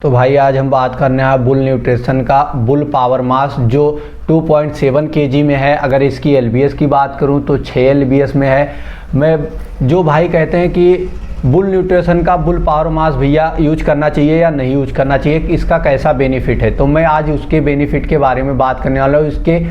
तो भाई आज हम बात करने हैं बुल न्यूट्रिशन का बुल पावर मास जो 2.7 केजी में है। अगर इसकी एलबीएस की बात करूं तो 6 एलबीएस में है। मैं जो भाई कहते हैं कि बुल न्यूट्रिशन का बुल पावर मास भैया यूज करना चाहिए या नहीं यूज करना चाहिए, इसका कैसा बेनिफिट है, तो मैं आज उसके बेनिफिट के बारे में बात करने वाला हूँ। इसके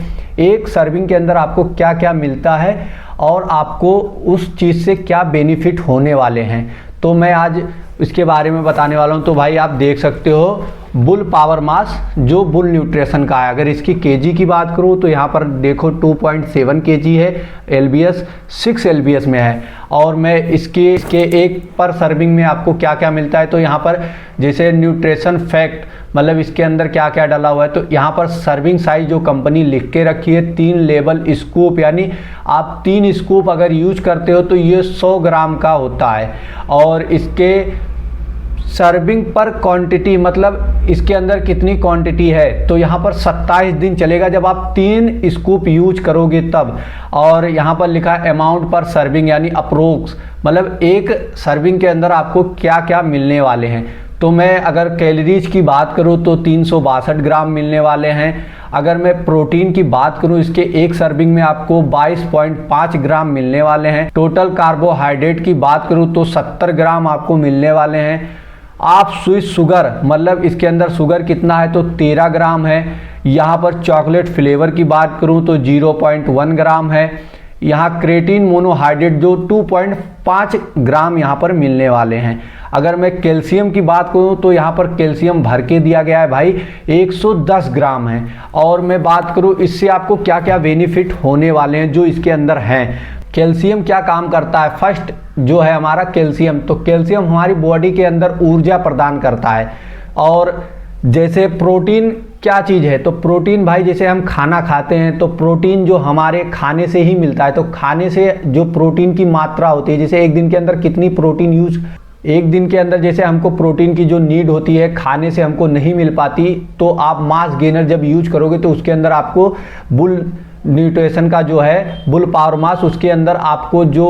एक सर्विंग के अंदर आपको क्या क्या मिलता है और आपको उस चीज़ से क्या बेनिफिट होने वाले हैं, तो मैं आज इसके बारे में बताने वाला हूं। तो भाई आप देख सकते हो बुल पावर मास जो बुल न्यूट्रिशन का है। अगर इसकी केजी की बात करूं तो यहाँ पर देखो 2.7 केजी है, एलबीएस 6 एलबीएस में है। और मैं इसके एक पर सर्विंग में आपको क्या क्या मिलता है, तो यहाँ पर जैसे न्यूट्रिशन फैक्ट मतलब इसके अंदर क्या क्या डाला हुआ है, तो यहाँ पर सर्विंग साइज जो कंपनी लिख के रखी है 3 लेवल स्कूप, यानी आप 3 स्कूप अगर यूज करते हो तो ये 100 ग्राम का होता है। और इसके सर्विंग पर क्वांटिटी मतलब इसके अंदर कितनी क्वांटिटी है, तो यहाँ पर 27 दिन चलेगा जब आप 3 स्कूप यूज करोगे तब। और यहाँ पर लिखा है अमाउंट पर सर्विंग यानी अप्रोक्स, मतलब एक सर्विंग के अंदर आपको क्या क्या मिलने वाले हैं। तो मैं अगर कैलोरीज की बात करूँ तो 362 ग्राम मिलने वाले हैं। अगर मैं प्रोटीन की बात करूं इसके एक सर्विंग में आपको 22.5 ग्राम मिलने वाले हैं। टोटल कार्बोहाइड्रेट की बात करूं तो 70 ग्राम आपको मिलने वाले हैं। आप स्वीट शुगर मतलब इसके अंदर शुगर कितना है तो 13 ग्राम है। यहाँ पर चॉकलेट फ्लेवर की बात करूं तो 0.1 ग्राम है। यहाँ क्रेटीन मोनोहाइड्रेट जो 2.5 ग्राम यहाँ पर मिलने वाले हैं। अगर मैं कैल्शियम की बात करूं तो यहाँ पर कैल्शियम भर के दिया गया है भाई 110 ग्राम है। और मैं बात करूं इससे आपको क्या क्या बेनिफिट होने वाले हैं जो इसके अंदर हैं। कैल्शियम क्या काम करता है, फर्स्ट जो है हमारा कैल्शियम, तो कैल्शियम हमारी बॉडी के अंदर ऊर्जा प्रदान करता है। और जैसे प्रोटीन क्या चीज़ है, तो प्रोटीन भाई जैसे हम खाना खाते हैं तो प्रोटीन जो हमारे खाने से ही मिलता है, तो खाने से जो प्रोटीन की मात्रा होती है, जैसे एक दिन के अंदर कितनी प्रोटीन यूज, एक दिन के अंदर जैसे हमको प्रोटीन की जो नीड होती है खाने से हमको नहीं मिल पाती, तो आप मास गेनर जब यूज करोगे तो उसके अंदर आपको बुल न्यूट्रिशन का जो है बुल पावर मास उसके अंदर आपको जो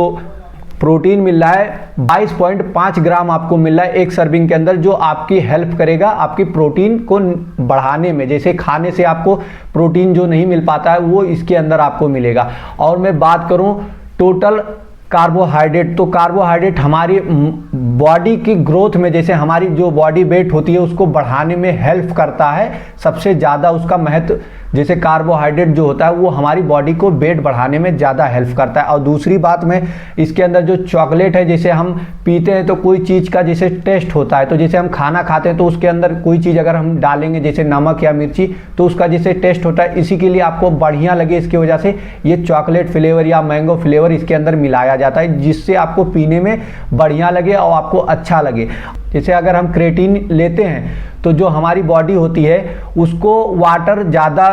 प्रोटीन मिल रहा है 22.5 ग्राम आपको मिल रहा है एक सर्विंग के अंदर, जो आपकी हेल्प करेगा आपकी प्रोटीन को बढ़ाने में। जैसे खाने से आपको प्रोटीन जो नहीं मिल पाता है वो इसके अंदर आपको मिलेगा। और मैं बात करूं टोटल कार्बोहाइड्रेट, तो कार्बोहाइड्रेट हमारी बॉडी की ग्रोथ में, जैसे हमारी जो बॉडी वेट होती है उसको बढ़ाने में हेल्प करता है। सबसे ज़्यादा उसका महत्व, जैसे कार्बोहाइड्रेट जो होता है वो हमारी बॉडी को वेट बढ़ाने में ज़्यादा हेल्प करता है। और दूसरी बात में इसके अंदर जो चॉकलेट है, जैसे हम पीते हैं तो कोई चीज़ का जैसे टेस्ट होता है, तो जैसे हम खाना खाते हैं तो उसके अंदर कोई चीज़ अगर हम डालेंगे जैसे नमक या मिर्ची तो उसका जैसे टेस्ट होता है, इसी के लिए आपको बढ़िया लगे इसकी वजह से ये चॉकलेट फ्लेवर या मैंगो फ्लेवर इसके अंदर मिलाया जाता है, जिससे आपको पीने में बढ़िया लगे और आपको अच्छा लगे। जैसे अगर हम क्रेटीन लेते हैं तो जो हमारी बॉडी होती है उसको वाटर ज़्यादा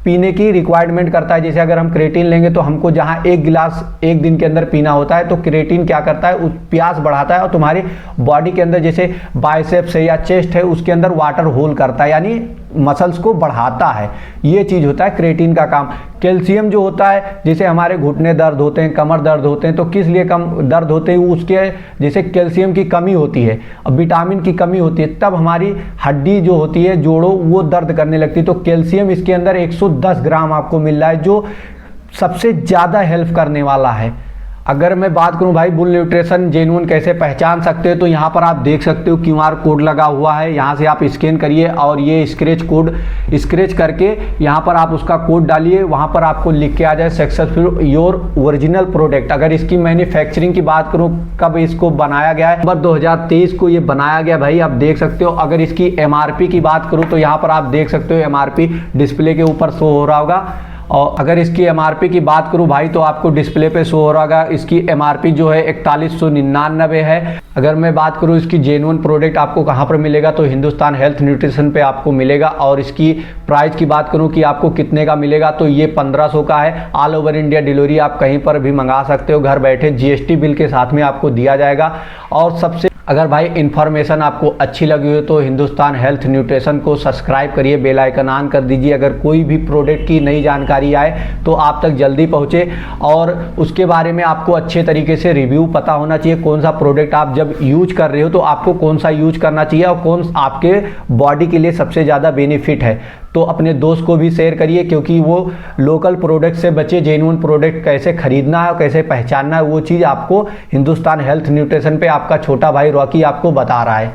पीने की रिक्वायरमेंट करता है। जैसे अगर हम क्रेटीन लेंगे तो हमको जहाँ 1 गिलास एक दिन के अंदर पीना होता है, तो क्रेटीन क्या करता है, उस प्यास बढ़ाता है और तुम्हारी बॉडी के अंदर जैसे बाइसेप्स है या चेस्ट है उसके अंदर वाटर होल करता है, यानी मसल्स को बढ़ाता है। ये चीज़ होता है क्रेटीन का काम। कैल्शियम जो होता है, जैसे हमारे घुटने दर्द होते हैं, कमर दर्द होते हैं, तो किस लिए कम दर्द होते हैं, उसके जैसे कैल्शियम की कमी होती है और विटामिन की कमी होती है, तब हमारी हड्डी जो होती है जोड़ों वो दर्द करने लगती है। तो कैल्शियम इसके अंदर 110 ग्राम आपको मिल रहा है जो सबसे ज़्यादा हेल्प करने वाला है। अगर मैं बात करूं भाई बुल न्यूट्रिशन जेन्युइन कैसे पहचान सकते हो, तो यहाँ पर आप देख सकते हो क्यूआर कोड लगा हुआ है, यहाँ से आप स्कैन करिए और ये स्क्रैच करके यहाँ पर आप उसका कोड डालिए, वहाँ पर आपको लिख के आ जाए सक्सेसफुल योर ओरिजिनल प्रोडक्ट। अगर इसकी मैन्युफैक्चरिंग की बात करूँ कब इसको बनाया गया है, नवंबर 2023 को ये बनाया गया भाई, आप देख सकते हो। अगर इसकी एमआरपी की बात करूँ तो यहाँ पर आप देख सकते हो एमआरपी डिस्प्ले के ऊपर शो हो रहा होगा। और अगर इसकी एमआरपी की बात करूं भाई तो आपको डिस्प्ले पे शो हो रहा होगा, इसकी एमआरपी जो है 4199 है। अगर मैं बात करूं इसकी जेन्युइन प्रोडक्ट आपको कहां पर मिलेगा, तो हिंदुस्तान हेल्थ न्यूट्रिशन पे आपको मिलेगा। और इसकी प्राइस की बात करूं कि आपको कितने का मिलेगा, तो ये 1500 का है। ऑल ओवर इंडिया डिलीवरी आप कहीं पर भी मंगा सकते हो घर बैठे, जीएसटी बिल के साथ में आपको दिया जाएगा। और सबसे अगर भाई इन्फॉर्मेशन आपको अच्छी लगी हो तो हिंदुस्तान हेल्थ न्यूट्रिशन को सब्सक्राइब करिए, बेल आइकन ऑन कर दीजिए। अगर कोई भी प्रोडक्ट की नई जानकारी आए तो आप तक जल्दी पहुंचे और उसके बारे में आपको अच्छे तरीके से रिव्यू पता होना चाहिए। कौन सा प्रोडक्ट आप जब यूज कर रहे हो तो आपको कौन सा यूज करना चाहिए और कौन आपके बॉडी के लिए सबसे ज़्यादा बेनिफिट है। तो अपने दोस्त को भी शेयर करिए, क्योंकि वो लोकल प्रोडक्ट से बचे, जेन्युइन प्रोडक्ट कैसे खरीदना है और कैसे पहचानना है वो चीज़ आपको हिंदुस्तान हेल्थ न्यूट्रिशन पे आपका छोटा भाई रॉकी आपको बता रहा है।